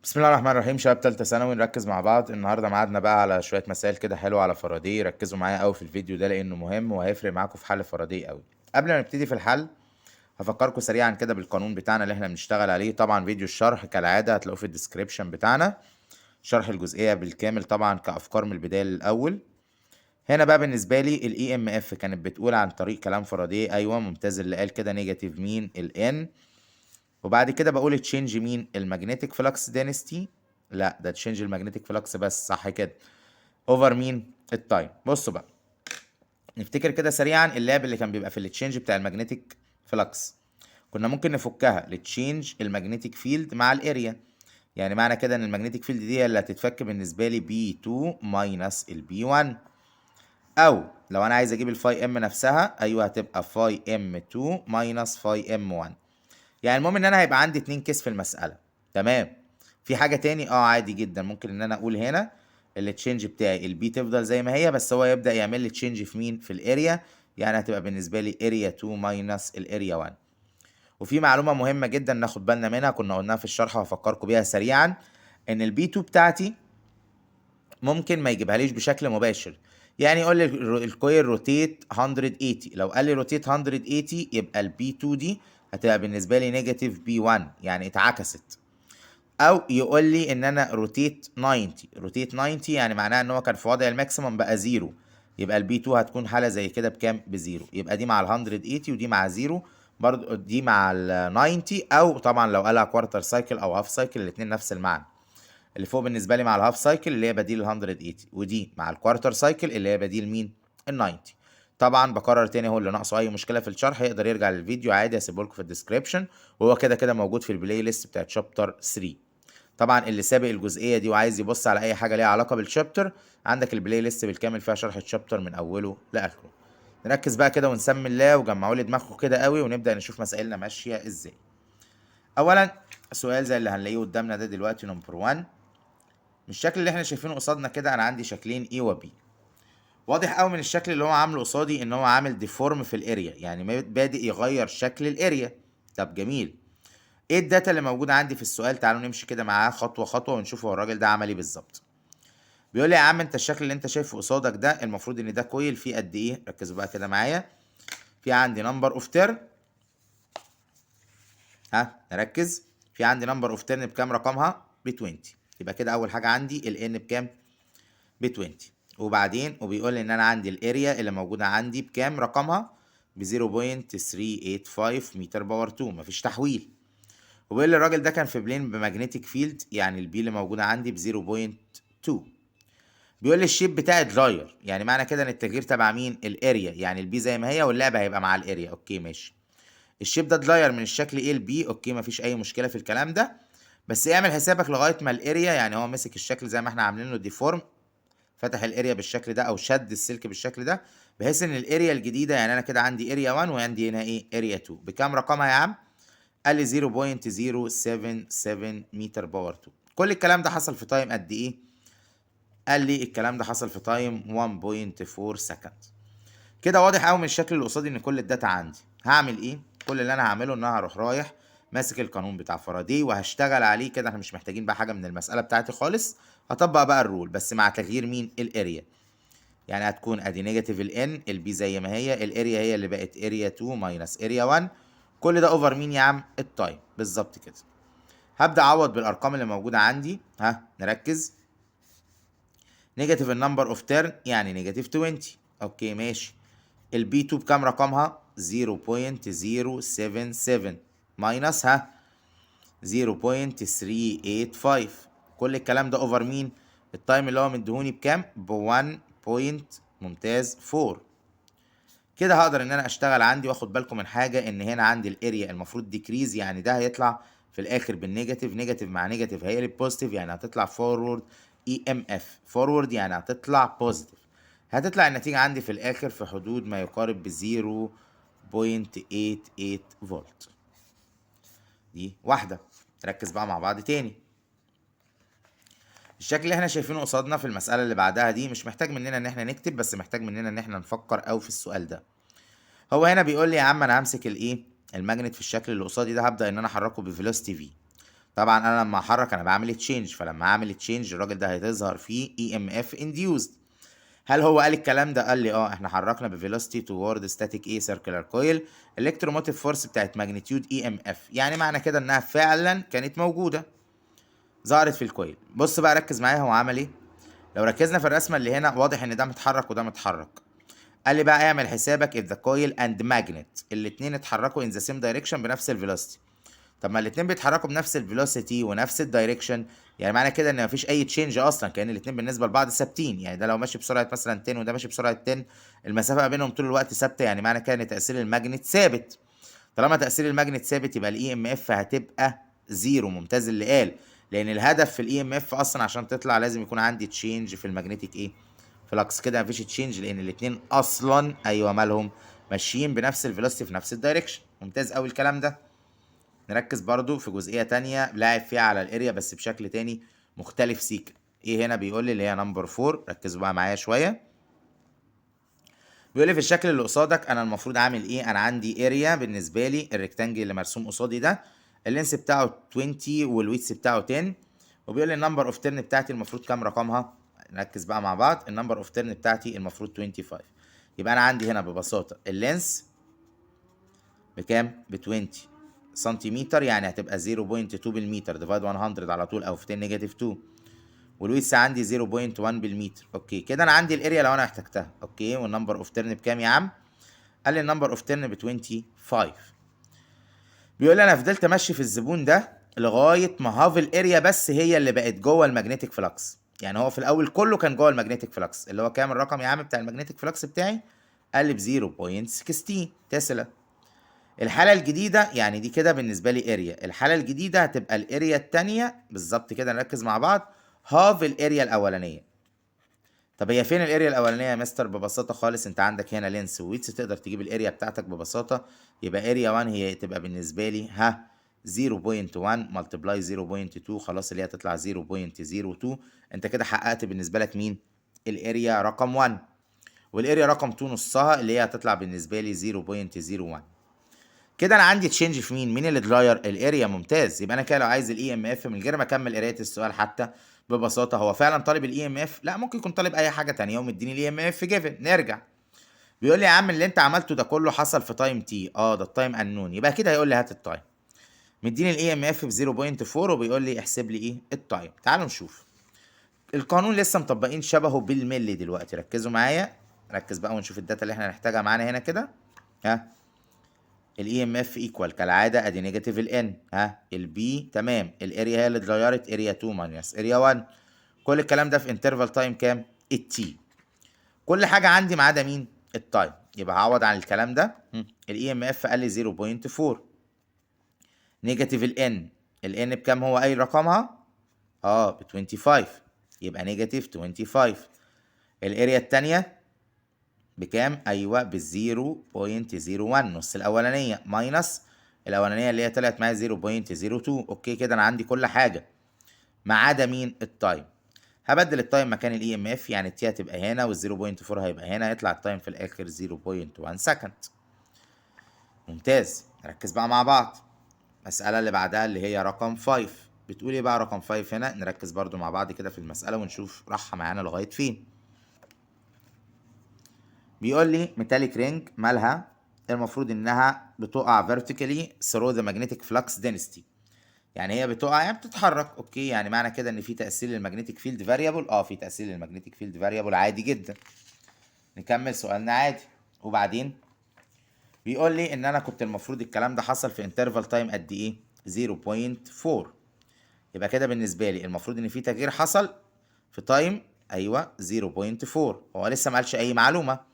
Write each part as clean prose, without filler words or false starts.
بسم الله الرحمن الرحيم. شباب تالتة ثانوي نركز مع بعض. النهارده ميعادنا بقى على شوية مسائل كده حلوة على فاراداي. ركزوا معايا قوي في الفيديو ده لأنه مهم وهيفرق معاكم في حل فاراداي قوي. قبل ما نبتدي في الحل هفكركم سريعا كده بالقانون بتاعنا اللي احنا بنشتغل عليه. طبعا فيديو الشرح كالعادة هتلاقوه في الديسكريبشن بتاعنا، شرح الجزئية بالكامل طبعا كأفكار من البداية للأول. هنا بقى بالنسبة لي الاي ام اف كانت بتقول عن طريق كلام فاراداي. ايوه ممتاز اللي قال كده، نيجاتيف مين الان، وبعد كده بقول تشينج مين الماجنتيك فلكس دينستي. لا ده تشينج الماجنتيك فلكس بس، صح كده، اوفر مين التايم. بصوا بقى نفتكر كده سريعا اللعب اللي كان بيبقى في التشينج بتاع الماجنتيك فلكس. كنا ممكن نفكها لتشينج الماجنتيك فيلد مع الاريا. يعني معنى كده ان الماجنتيك فيلد دي اللي هتتفك بالنسبه لي بي 2 ماينس البي 1، او لو انا عايز اجيب الفاي ام نفسها ايوه هتبقى فاي ام 2 ماينس فاي ام 1. يعني المهم ان انا هيبقى عندي 2 كيس في المسألة. تمام. في حاجة تاني عادي جدا ممكن ان انا اقول هنا التشينج بتاعي البي تفضل زي ما هي، بس هو يبدأ يعمل لي تشينج في مين، في الاريا. يعني هتبقى بالنسبة لي اريا 2 ماينس الاريا 1. وفي معلومة مهمة جدا ناخد بالنا منها كنا قلناها في الشرح وهفكركم بيها سريعا، ان البي 2 بتاعتي ممكن ما يجيبها ليش بشكل مباشر. يعني يقول لي الكويل روتيت 180، لو قال لي روتيت 180 يبقى البي 2 دي هتبقى بالنسبه لي نيجاتيف بي 1، يعني اتعكست. او يقول لي ان انا روتيت 90، روتيت 90 يعني معناها ان هو كان في وضع الماكسيمم بقى زيرو، يبقى البي 2 هتكون حاله زي كده بكام، بزيرو. يبقى دي مع ال 180 ودي مع زيرو، برضو دي مع ال 90. او طبعا لو قالها كوارتر سايكل او هاف سايكل الاثنين نفس المعنى. اللي فوق بالنسبه لي مع الهاف سايكل اللي هي بديل ال 180، ودي مع الكوارتر سايكل اللي هي بديل مين، ال 90. طبعا بكرر تاني، هو اللي ناقصه اي مشكله في الشرح يقدر يرجع للفيديو عادي، هسيبه لكم في الديسكريبشن، وهو كده كده موجود في البلاي ليست بتاعت شابتر 3. طبعا اللي سابق الجزئيه دي وعايز يبص على اي حاجه ليها علاقه بالشابتر، عندك البلاي ليست بالكامل فيها شرح الشابتر من اوله لاخره. نركز بقى كده ونسمي الله وجمعوا لي دماغكم كده قوي، ونبدا نشوف مسائلنا ماشيه ازاي. اولا سؤال زي اللي هنلاقيه قدامنا ده دلوقتي نمبر 1. من الشكل اللي احنا شايفينه قصادنا كده انا عندي شكلين A و B. واضح قوي من الشكل اللي هو عامله قصادي ان هو عامل ديفورم في الاريا، يعني بادئ يغير شكل الاريا. طب جميل، ايه الداتا اللي موجوده عندي في السؤال؟ تعالوا نمشي كده معاه خطوه خطوه ونشوف هو الراجل ده عمل ايه بالظبط. بيقول لي يا عم انت الشكل اللي انت شايفه قصادك ده المفروض ان ده كويل فيه قد ايه، ركزوا بقى كده معايا. في عندي نمبر اوف تيرن، نركز. في عندي نمبر اوف تيرن بكام رقمها، ب 20. يبقى كده اول حاجه عندي الان بكام، ب 20. وبعدين وبيقول لي ان انا عندي الاريا اللي موجوده عندي بكام رقمها، ب 0.385 متر باور 2، مفيش تحويل. وبيقول لي الراجل ده كان في بلين بماجنتيك فيلد، يعني البي اللي موجوده عندي ب 0.2. بيقول لي الشيب بتاعي اتغير، يعني معنى كده ان التغيير تبع مين، الاريا. يعني البي زي ما هي واللعبه هيبقى مع الاريا. اوكي ماشي. الشيب ده اتغير من الشكل ايه لبي، اوكي مفيش اي مشكله في الكلام ده. بس اعمل حسابك لغايه ما الاريا، يعني هو مسك الشكل زي ما احنا عاملينه ديفورم، فتح الاريا بالشكل ده او شد السلك بالشكل ده، بحيث ان الاريا الجديده، يعني انا كده عندي اريا 1 وعندي هنا ايه اريا 2، بكام رقمها يا عم؟ قال لي 0.077 متر باور 2. كل الكلام ده حصل في تايم قد ايه؟ قال لي الكلام ده حصل في تايم 1.4 سكند. كده واضح قوي من الشكل اللي قصادي ان كل الداتا عندي. هعمل ايه؟ كل اللي انا هعمله ان انا هروح رايح ماسك القانون بتاع فاراداي وهشتغل عليه كده. احنا مش محتاجين بقى حاجه من المساله بتاعتي خالص، هطبق بقى الرول بس مع تغيير مين، الاريا. يعني هتكون ادي نيجاتيف الان، البي زي ما هي، الاريا هي اللي بقت اريا 2 ماينس اريا 1. كل ده اوفر مين يا عم، التايم بالظبط كده. هبدا اعوض بالارقام اللي موجوده عندي. نركز. نيجاتيف النمبر اوف تيرن يعني نيجاتيف 20. اوكي ماشي. البي 2 بكام رقمها، 0.077 ماينس 0.385. كل الكلام ده اوفر مين، التايم اللي هو مديهوني بكام، ب 1 بوينت ممتاز 4. كده هقدر ان انا اشتغل عندي. واخد بالكم من حاجه، ان هنا عندي الاريا المفروض ديكريز، يعني ده هيطلع في الاخر بالنيجاتيف، نيجاتيف مع نيجاتيف هيقلب بوزيتيف، يعني هتطلع فورورد اي ام اف، فورورد يعني هتطلع بوزيتيف. هتطلع النتيجه عندي في الاخر في حدود ما يقارب ب 0.88 فولت. دي واحده. ركز بقى مع بعض تاني. الشكل اللي احنا شايفينه قصادنا في المساله اللي بعدها دي مش محتاج مننا ان احنا نكتب، بس محتاج مننا ان احنا نفكر قوي في السؤال ده. هو هنا بيقول لي يا عم انا همسك الايه، الماجنت في الشكل اللي قصادي ده، هبدا ان انا احركه بفيلوسيتي في. طبعا انا لما احرك انا بعمل تشينج، فلما اعمل تشينج الراجل ده هيظهر فيه اي ام اف انديوزد. هل هو قال الكلام ده؟ قال لي احنا حركنا بفيلوسيتي توورد ستاتيك ايه سيركلر كويل الكتروموتيف فورس بتاعت ماجنتيود اي ام اف، يعني معنى كده انها فعلا كانت موجوده ظهرت في الكويل. بص بقى ركز معايا هو عمل ايه. لو ركزنا في الرسمه اللي هنا واضح ان ده متحرك وده متحرك. قال لي بقى اعمل حسابك if the coil and magnet الاتنين اتحركوا in the same direction بنفس الفيلوسيتي. طب ما الاتنين بيتحركوا بنفس الفيلوسيتي ونفس الدايركشن، يعني معنى كده ان مفيش اي تشينج اصلا، كان الاتنين بالنسبه لبعض ثابتين. يعني ده لو ماشي بسرعه مثلا 10 وده ماشي بسرعه 10، المسافه ما بينهم طول الوقت ثابته، يعني معنى كده ان تاثير الماجنت ثابت. طالما تاثير الماجنت ثابت يبقى الاي ام اف هتبقى زيرو. ممتاز اللي قال، لان الهدف في الاي ام اف اصلا عشان تطلع لازم يكون عندي تشينج في الماجنتيك ايه فلكس. كده مفيش تشينج لان الاتنين اصلا ايوه مالهم ماشيين بنفس الفيلوسيتي في نفس الدايركشن. ممتاز قوي الكلام ده. نركز برضو في جزئيه تانية لاعب فيها على الاريا بس بشكل تاني مختلف سيكا. ايه هنا بيقول لي اللي هي نمبر 4، ركزوا بقى معايا شويه. بيقول لي في الشكل اللي قصادك انا المفروض اعمل ايه. انا عندي اريا بالنسبه لي الريكتانجل اللي مرسوم قصادي ده اللينس بتاعه 20 والويتس بتاعه 10، وبيقول لي النمبر اوف تيرن بتاعتي المفروض كام رقمها. نركز بقى مع بعض. النمبر اوف تيرن بتاعتي المفروض 25. يبقى انا عندي هنا ببساطه اللينس بكام؟ ب 20 سنتيمتر، يعني هتبقى 0.2 بالمتر ديفايد 100 على طول او في 10 نيجاتيف 2، والويتس عندي 0.1 بالمتر. اوكي كده انا عندي الاريا لو انا احتجتها. اوكي والنمبر اوف تيرن بكام يا عم؟ قال لي النمبر اوف تيرن ب 25. بيقول لي انا فضلت ماشي في الزبون ده لغايه ما هاف الاريا بس هي اللي بقت جوه المagnetic فلكس. يعني هو في الاول كله كان جوه المagnetic فلكس اللي هو كام الرقم يا عم بتاع المagnetic فلكس بتاعي؟ قال لي ب 0.16 تسلا. الحاله الجديده يعني دي كده بالنسبه لي اريا، الحاله الجديده هتبقى الاريا الثانيه بالظبط كده. نركز مع بعض. هاف الاريا الاولانيه. طب هي فين الاريا الاولانيه يا مستر؟ ببساطه خالص انت عندك هنا لينس وويتس تقدر تجيب الاريا بتاعتك ببساطه. يبقى اريا 1 هي تبقى بالنسبه لي 0.1 ملتبلاي 0.2 خلاص اللي هي تطلع 0.02. انت كده حققت بالنسبه لك مين؟ الاريا رقم 1. والاريا رقم 2 نصها اللي هي هتطلع بالنسبه لي 0.01. كده انا عندي تشينج في مين اللي اتغير؟ الاريا. ممتاز. يبقى انا كده لو عايز الاي ام اف من غير ما اكمل قرايه السؤال حتى ببساطه هو فعلا طالب الاي ام اف؟ لا ممكن يكون طالب اي حاجه تانية ومديني الاي ام اف جيفن. نرجع. بيقول لي يا عم اللي انت عملته ده كله حصل في تايم تي. ده التايم انون، يبقى كده هيقول لي هات التايم. مديني الاي ام اف ب 0.4 وبيقول لي احسب لي ايه التايم. تعالوا نشوف القانون لسه مطبقين شبهه بالملي دلوقتي. ركزوا معايا. ركز بقى ونشوف الداتا اللي احنا هنحتاجها معانا هنا كده. ها الاي ام اف ايكوال كالعاده ادي نيجاتيف الان. البي تمام. الاريا هي اللي اتغيرت اريا 2 ماينس اريا 1. كل الكلام ده في انترفال تايم كام؟ التي. كل حاجه عندي ما عدا مين؟ التايم. يبقى هعوض عن الكلام ده. الاي ام اف قال لي 0.4 نيجاتيف الان بكام هو اي رقمها؟ ب 25. يبقى نيجاتيف 25. الاريا الثانيه بكام؟ ايوه ب 0.01 نص الاولانيه ماينس الاولانيه اللي هي طلعت معايا 0.02. اوكي كده انا عندي كل حاجه ما عدا مين؟ التايم. هبدل التايم مكان الاي ام اف، يعني التي هتبقى هنا وال 0.4 هيبقى هنا، يطلع التايم في الاخر 0.1 سكند. ممتاز. نركز بقى مع بعض. المساله اللي بعدها اللي هي رقم 5. بتقول ايه بقى رقم 5 هنا؟ نركز برضو مع بعض كده في المساله ونشوف راحه معانا لغايه فين. بيقول لي ميتاليك رينج مالها؟ المفروض انها بتقع vertically through the magnetic flux density. يعني هي بتقع يعني بتتحرك. اوكي يعني معنى كده ان في تاثير للمagnetic field variable. في تاثير للمagnetic field variable عادي جدا. نكمل سؤالنا عادي. وبعدين بيقول لي ان انا كنت المفروض الكلام ده حصل في انترفال تايم قد ايه؟ 0.4. يبقى كده بالنسبه لي المفروض ان في تغيير حصل في تايم ايوه 0.4. هو لسه ما قالش اي معلومه.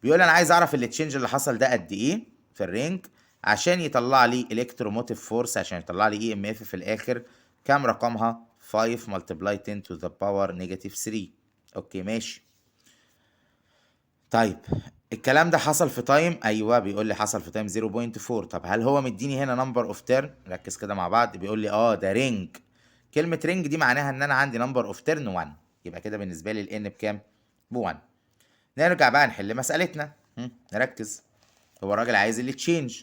بيقول لي انا عايز اعرف التشينج اللي حصل ده قد ايه في الرينج عشان يطلع لي الكتروموتيف فورس، عشان يطلع لي اي ام اف في الاخر كام رقمها؟ 5 ملتبلاي 10 to the power نيجاتيف 3. اوكي ماشي. طيب الكلام ده حصل في تايم ايوه بيقول لي حصل في تايم 0.4. طب هل هو مديني هنا نمبر اوف تيرن؟ ركز كده مع بعض. بيقول لي ده رينج. كلمه رينج دي معناها ان انا عندي نمبر اوف تيرن 1. يبقى كده بالنسبه لي الان بكام؟ ب 1. نرجع بقى نحل مسألتنا. نركز. هو الراجل عايز اللي تشينج.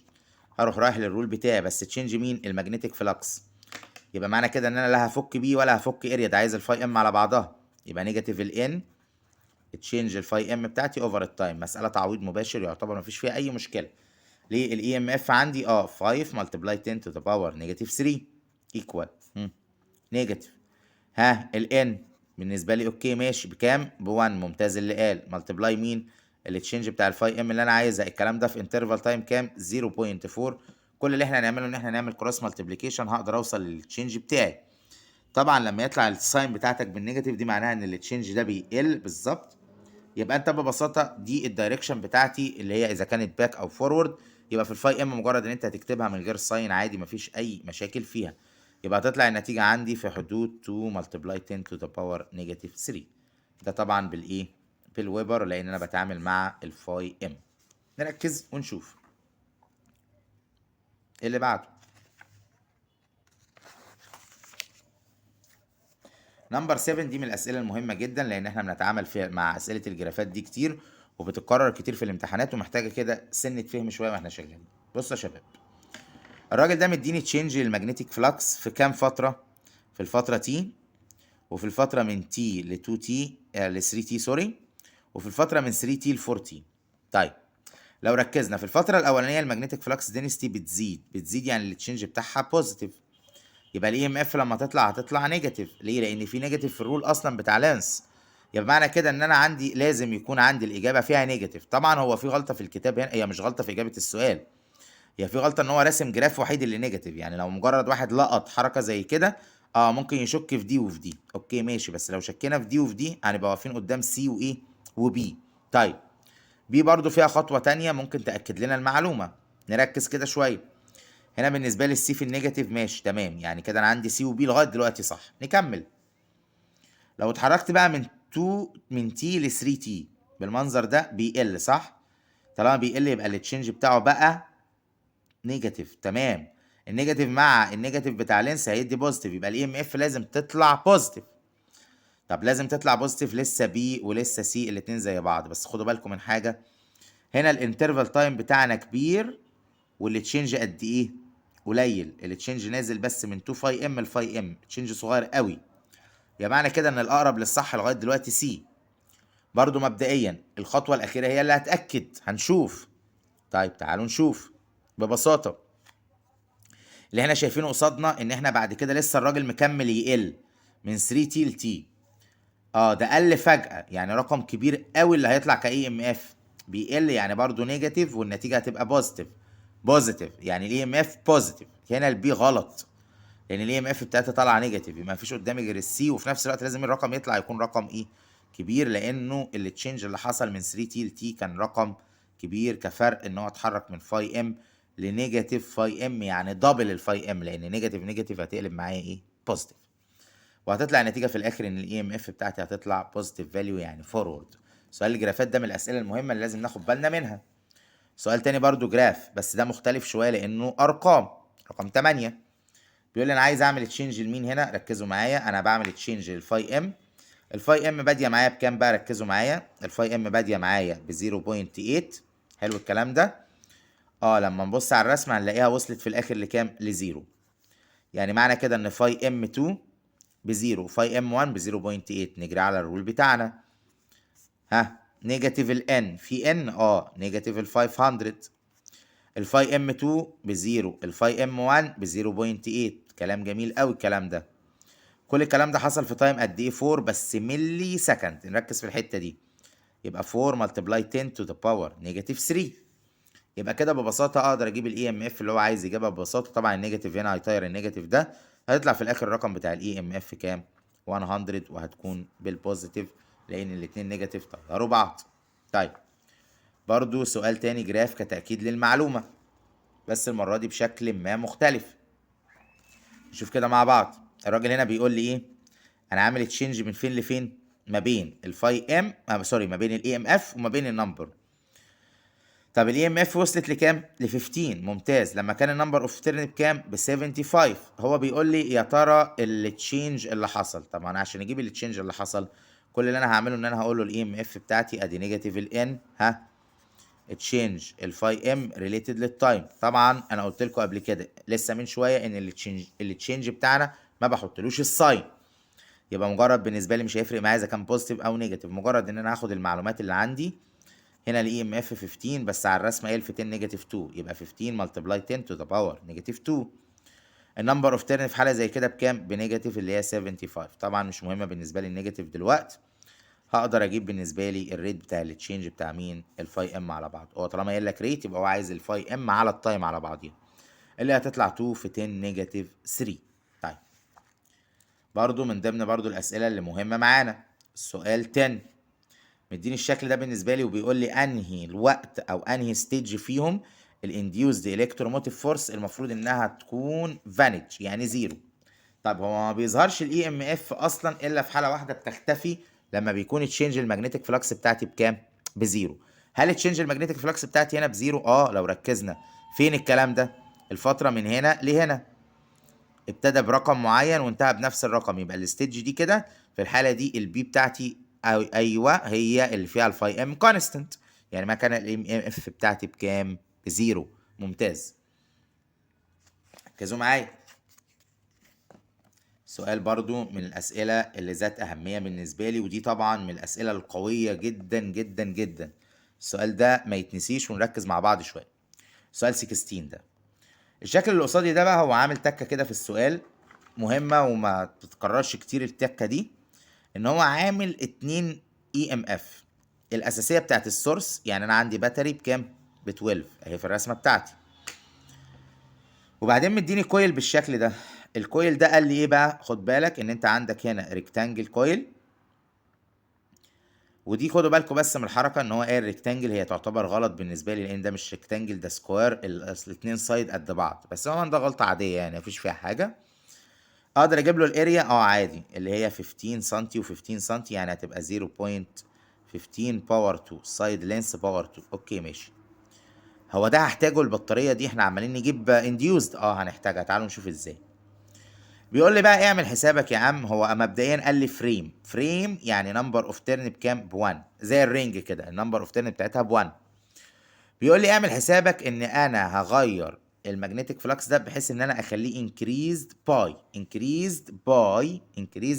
هروح رايح للرول بتاعي بس تشينج مين؟ المagnetic فلكس. يبقى معنى كده ان انا لا هفك بي ولا هفك اريا، ده عايز الفاي ام على بعضها، يبقى نيجاتيف الان تشينج الفاي ام بتاعتي اوفر التايم. مساله تعويض مباشر يعتبر مفيش فيها اي مشكله. ليه؟ الاي ام اف عندي 5 ملتبلاي 10 تو ذا باور نيجاتيف 3 ايكوال نيجاتيف. ها الان بالنسبه لي اوكي ماشي بكام؟ ب1. ممتاز اللي قال. ملتبلاي مين؟ التشينج بتاع الفاي ام اللي انا عايزها. الكلام ده في انترفال تايم كام؟ 0.4. كل اللي احنا هنعمله ان احنا نعمل كروس ملتبليكيشن، هقدر اوصل للتشينج بتاعي. طبعا لما يطلع الساين بتاعتك بالنيجاتيف دي معناها ان التشينج ده بيقل بالظبط. يبقى انت ببساطه دي الدايركشن بتاعتي اللي هي اذا كانت باك او فورورد. يبقى في الفاي ام مجرد ان انت هتكتبها من غير ساين عادي مفيش اي مشاكل فيها. يبقى هتطلع النتيجه عندي في حدود 2 ملتبلاي 10 تو ذا باور نيجاتيف 3. ده طبعا بالايه؟ بالويبر، لان انا بتعامل مع الفاي ام. نركز ونشوف اللي بعده. نمبر 7 دي من الاسئله المهمه جدا، لان احنا بنتعامل فيها مع اسئله الجرافات دي كتير وبتتكرر كتير في الامتحانات، ومحتاجه كده سنه فهم شويه واحنا شغالين. بصوا يا شباب، الراجل ده مديني تشينج للمagnetic فلكس في كام فتره؟ في الفتره تي، وفي الفتره من تي ل 2 تي ل 3 تي سوري، وفي الفتره من 3 تي ل 4 تي. طيب لو ركزنا في الفتره الاولانيه المagnetic فلكس دينستي بتزيد يعني التشينج بتاعها بوزيتيف. يبقى الاي ام اف لما تطلع هتطلع نيجاتيف. ليه؟ لان في نيجاتيف في الرول اصلا بتاع لانس. يبقى معنى كده ان انا عندي لازم يكون عندي الاجابه فيها نيجاتيف. طبعا هو في غلطه في الكتاب هنا، هي مش غلطه في اجابه السؤال، هي في غلطه ان هو راسم جراف وحيد اللي نيجاتيف. يعني لو مجرد واحد لقط حركه زي كده ممكن يشك في دي وفي دي، اوكي ماشي، بس لو شكينا في دي وفي دي هنبقى واقفين قدام سي وايه وبي. طيب بي برضو فيها خطوه تانية ممكن تاكد لنا المعلومه. نركز كده شويه. هنا بالنسبه لي السي في النيجاتيف ماشي تمام، يعني كده انا عندي سي وبي لغايه دلوقتي صح. نكمل. لو اتحركت بقى من تي ل 3 تي بالمنظر ده بيقل صح؟ طالما بيقل يبقى التشينج بتاعه بقى نيجاتيف. تمام. النيجاتيف مع النيجاتيف بتاع لينس هيدي بوزيتيف، يبقى الاي ام اف لازم تطلع بوزيتيف. طب لازم تطلع بوزيتيف، لسه بي ولسه سي الاتنين زي بعض، بس خدوا بالكم من حاجه. هنا الانترفال تايم بتاعنا كبير والتشينج قد ايه؟ قليل. التشينج نازل بس من 2 فاي ام لفاي ام، تشينج صغير قوي. يعني معنى كده ان الاقرب للصح لغايه دلوقتي سي. برضو مبدئيا الخطوه الاخيره هي اللي هتاكد، هنشوف. طيب تعالوا نشوف ببساطه. اللي احنا شايفينه قصادنا ان احنا بعد كده لسه الراجل مكمل يقل من 3 تي ل تي. ده قل فجاه، يعني رقم كبير قوي اللي هيطلع كاي ام اف. بيقل يعني برضو نيجاتيف والنتيجه هتبقى بوزيتيف يعني الاي ام اف بوزيتيف. هنا البي غلط، لان الاي ام اف بتاعتها طالعه نيجاتيف، ما فيش قدامي غير السي. وفي نفس الوقت لازم الرقم يطلع يكون رقم ايه؟ كبير، لانه التشينج اللي حصل من 3 تي ل تي كان رقم كبير كفرق ان هو اتحرك من فاي ام لنيجاتيف فاي ام، يعني دبل الفاي ام، لان نيجاتيف هتقلب معايا ايه؟ بوزيتيف. وهتطلع النتيجه في الاخر ان الاي ام اف بتاعتي هتطلع بوزيتيف فاليو يعني فورورد. سؤال الجرافات ده من الاسئله المهمه اللي لازم ناخد بالنا منها. سؤال تاني برضو جراف، بس ده مختلف شويه لانه ارقام. رقم 8 بيقول لي انا عايز اعمل تشينج لمين هنا؟ ركزوا معايا، انا بعمل تشينج للفاي ام. الفاي ام باديه معايا بكام بقى؟ ركزوا معايا. الفاي ام باديه معايا ب 0.8. حلو الكلام ده. لما نبص على الرسمه هنلاقيها وصلت في الاخر لكام؟ لزيرو. يعني معنى كده ان فاي ام 2 بزيرو، فاي ام 1 ب 0.8. نجري على الرول بتاعنا. نيجاتيف الان في ان نيجاتيف ال 500. الفاي ام 2 بزيرو، الفاي ام 1 ب 0.8. كلام جميل قوي الكلام ده. كل الكلام ده حصل في تايم قد ايه؟ 4 بس ملي سكند. نركز في الحته دي. يبقى 4 ملتبلاي 10 تو ذا باور نيجاتيف 3. يبقى كده ببساطه اقدر اجيب الاي ام اف اللي هو عايز يجيبها ببساطه. طبعا النيجاتيف هنا هيطير النيجاتيف ده، هيطلع في الاخر الرقم بتاع الاي ام اف كام؟ 100، وهتكون بالبوزيتيف لان الاتنين نيجاتيف طيروا بعض. طيب برضو سؤال تاني جراف كتأكيد للمعلومة، بس المرة دي بشكل ما مختلف. نشوف كده مع بعض. الراجل هنا بيقول لي ايه؟ انا عامل تشينج من فين لفين؟ ما بين الفاي ام ما بين الاي ام اف وما بين النمبر. طب الاي ام اف وصلت لكام؟ ل 15. ممتاز. لما كان النمبر اوف تيرن بكام؟ ب 75. هو بيقول لي يا ترى التشينج اللي حصل. طبعا عشان اجيب التشينج اللي حصل كل اللي انا هعمله ان انا هقول له الاي ام اف بتاعتي ادي نيجاتيف الان تشينج الفاي ام ريليتد للتايم. طبعا انا قلت لكم قبل كده لسه من شويه ان التشينج بتاعنا ما بحطلوش الساين، يبقى مجرد بالنسبه لي مش هيفرق معايا اذا كان بوزيتيف او نيجاتيف، مجرد ان انا هاخد المعلومات اللي عندي. هنا الاي ام اف 15 بس على الرسمه قايل في 10 نيجاتيف 2، يبقى 15 ملتبلاي 10 تو ذا باور نيجاتيف 2. النمبر اوف تيرن في حاله زي كده بكام؟ بنيجاتيف اللي هي 75. طبعا مش مهمه بالنسبه لي النيجاتيف دلوقتي، هقدر اجيب بالنسبه لي الريت بتاع التشينج بتاع مين؟ الفاي ام على بعض. هو طالما قايل لك ريت يبقى هو عايز الفاي ام على التايم على بعضيها، اللي هتطلع 2 في 10 نيجاتيف 3. طيب برضو من ضمن برضو الاسئله اللي مهمه معانا السؤال 10 مديني الشكل ده بالنسبه لي وبيقول لي انهي الوقت او انهي ستيج فيهم الانديوزد الكتروموتيف فورس المفروض انها تكون فانيج يعني زيرو. طب هو ما بيظهرش الاي ام اف اصلا الا في حاله واحده بتختفي، لما بيكون التشينج المagnetic فلكس بتاعتي بكام؟ بزيرو. هل التشينج المagnetic فلكس بتاعتي هنا بزيرو؟ لو ركزنا فين الكلام ده؟ الفتره من هنا لهنا ابتدى برقم معين وانتهى بنفس الرقم، يبقى الستيج دي كده في الحاله دي البي بتاعتي ايوه هي اللي فيها الفاي ام كونستنت، يعني ما كان الام ام اف بتاعتي بكام؟ بزيرو. ممتاز، ركزوا معايا. سؤال برضو من الأسئلة اللي ذات أهمية بالنسبة لي، ودي طبعا من الأسئلة القوية جدا جدا جدا. السؤال ده ما يتنسيش ونركز مع بعض شوية. سؤال 16 ده، الشكل اللي قصادي ده بقى هو عامل تكة كده في السؤال مهمة وما بتتكررش كتير التكة دي، ان هو عامل 2 اي ام اف الأساسية بتاعت السورس، يعني أنا عندي باتري بكام؟ ب 12 اهي في الرسمة بتاعتي، وبعدين مديني كويل بالشكل ده. الكويل ده قال لي ايه بقى؟ خد بالك ان انت عندك هنا ريكتانجل كويل، ودي خدوا بالكم بس من الحركه ان هو قايل ريكتانجل، هي تعتبر غلط بالنسبه لي لان ده مش ريكتانجل ده سكوير، الاصل الاتنين سايد قد بعض، بس هو ده غلطه عاديه يعني مفيش فيها حاجه. اقدر اجيب له الاريا عادي اللي هي 15 سم و15 سم، يعني هتبقى 0.15 باور 2 سايد لينس باور 2. اوكي ماشي. هو ده هحتاجه البطاريه دي، احنا عمالين نجيب انديوزد هنحتاجها، تعالوا نشوف ازاي. بيقول لي بقى اعمل حسابك يا عم. هو مبدئيا قال لي فريم يعني نمبر اوف تيرن بكام؟ ب1، زي الرينج كده النمبر اوف تيرن بتاعتها ب1. بيقول لي اعمل حسابك ان انا هغير المagnetic فلكس ده بحيث ان انا اخليه increased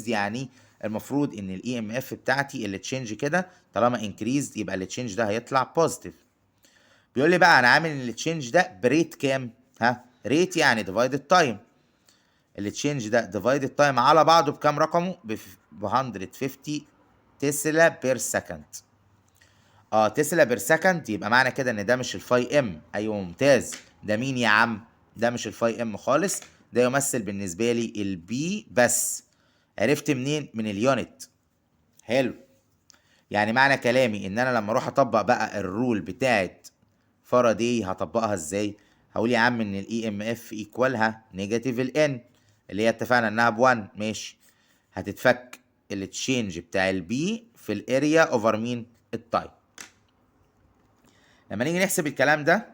يعني المفروض ان الاي ام اف بتاعتي اللي تشينج كده طالما increased يبقى اللي تشينج ده هيطلع بوزيتيف. بيقول لي بقى انا عامل اللي تشينج ده بريت كام؟ ريت يعني ديفايدد تايم. التشينج ده ديفايد التايم على بعضه بكام رقمه؟ ب 150 تسلا بير سكند. تسلا بير سكند، يبقى معنى كده ان ده مش الفاي ام. ايوه ممتاز، ده مين يا عم؟ ده مش الفاي ام خالص، ده يمثل بالنسبه لي البي بس. عرفت منين؟ من اليونت. حلو، يعني معنى كلامي ان انا لما اروح اطبق بقى الرول بتاعت فاراداي هطبقها ازاي؟ هقول يا عم ان الاي ام اف ايكوالها نيجاتيف الان اللي هي اتفقنا انها ب1 ماشي، هتتفك التشينج بتاع البي في الاريا اوفر مين؟ التايم. لما نيجي نحسب الكلام ده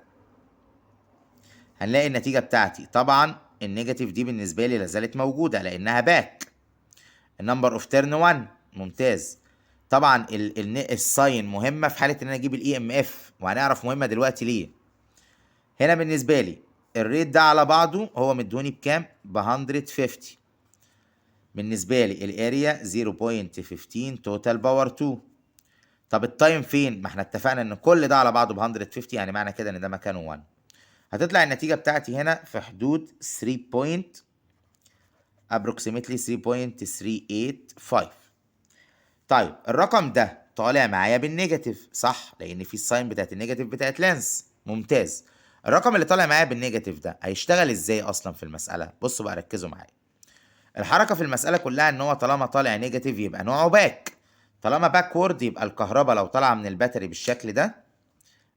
هنلاقي النتيجه بتاعتي طبعا النيجاتيف دي بالنسبه لي لازالت موجوده لانها باك. النمبر اوف تيرن 1 ممتاز. طبعا الساين مهمه في حاله ان انا اجيب الاي ام اف، وهنعرف مهمه دلوقتي ليه. هنا بالنسبه لي الريت ده على بعضه هو مدوني بكام؟ ب 150. بالنسبه لي الاريا 0.15 توتال باور 2. طب التايم فين؟ ما احنا اتفقنا ان كل ده على بعضه ب 150، يعني معنى كده ان ده مكانه 1. هتطلع النتيجه بتاعتي هنا في حدود 3 approximately 3.385. طيب الرقم ده طالع معايا بالنيجاتيف صح؟ لان في الساين بتاعت النيجاتيف بتاعت لانس. ممتاز. الرقم اللي طالع معايا بالنيجاتيف ده هيشتغل ازاي اصلا في المساله؟ بصوا بقى ركزوا معايا. الحركه في المساله كلها ان هو طالما طالع نيجاتيف يبقى نوعه باك، طالما باكورد يبقى الكهرباء لو طالعه من الباتري بالشكل ده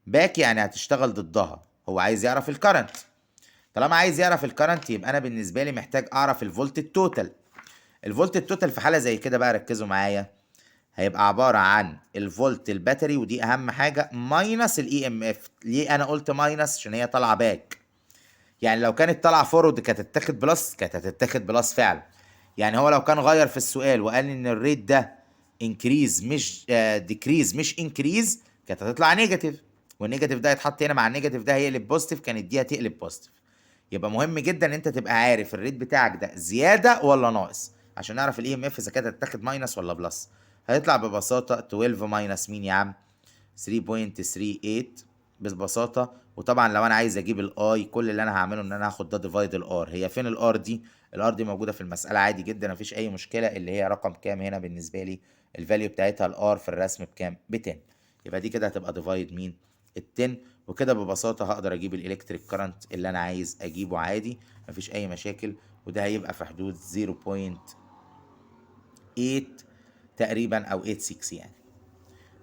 باك يعني هتشتغل ضدها. هو عايز يعرف الكرنت، طالما عايز يعرف الكرنت يبقى انا بالنسبه لي محتاج اعرف الفولت التوتال. الفولت التوتال في حاله زي كده بقى ركزوا معايا هيبقى عباره عن الفولت الباتري، ودي اهم حاجه، ماينس الاي ام اف. ليه انا قلت ماينس؟ عشان هي طالعه باك، يعني لو كانت طالعه فورورد كانت هتتاخد بلس، كانت هتتاخد بلس فعلا. يعني هو لو كان غير في السؤال وقال لي ان الريت ده انكريز مش ديكريز مش انكريز كانت هتطلع نيجاتيف. والنيجاتيف ده يتحط هنا مع النيجاتيف ده هيقلب بوزيتيف، كانت دي هتقلب بوزيتيف. يبقى مهم جدا ان انت تبقى عارف الريت بتاعك ده زياده ولا ناقص، عشان نعرف الاي ام اف اذا كانت هتتاخد ماينس ولا بلس. هيطلع ببساطه 12 ماينس مين يا عم؟ 3.38 ببساطه. وطبعا لو انا عايز اجيب الاي، كل اللي انا هعمله ان انا هاخد ده ديفايد الار. هي فين الار دي؟ الار دي موجوده في المساله عادي جدا، مفيش اي مشكله. اللي هي رقم كام هنا بالنسبه لي؟ الفاليو بتاعتها الار في الرسم بكام؟ ب 10. يبقى دي كده هتبقى ديفايد مين؟ ال 10. وكده ببساطه هقدر اجيب الالكتريك كارنت اللي انا عايز اجيبه عادي، مفيش اي مشاكل. وده هيبقى في حدود 0.8 تقريبا او 86 يعني.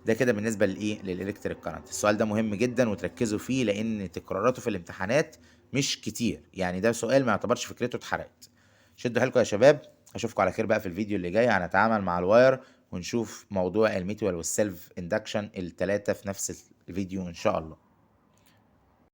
ده كده بالنسبه للايه؟ للالكتريك كارنت. السؤال ده مهم جدا وتركزوا فيه، لان تكراراته في الامتحانات مش كتير، يعني ده سؤال ما يعتبرش فكرته اتحرقت. شدوا حيلكم يا شباب، اشوفكم على خير بقى في الفيديو اللي جاي. هنتعامل مع الواير ونشوف موضوع الميتوال والسيلف اندكشن التلاتة في نفس الفيديو ان شاء الله.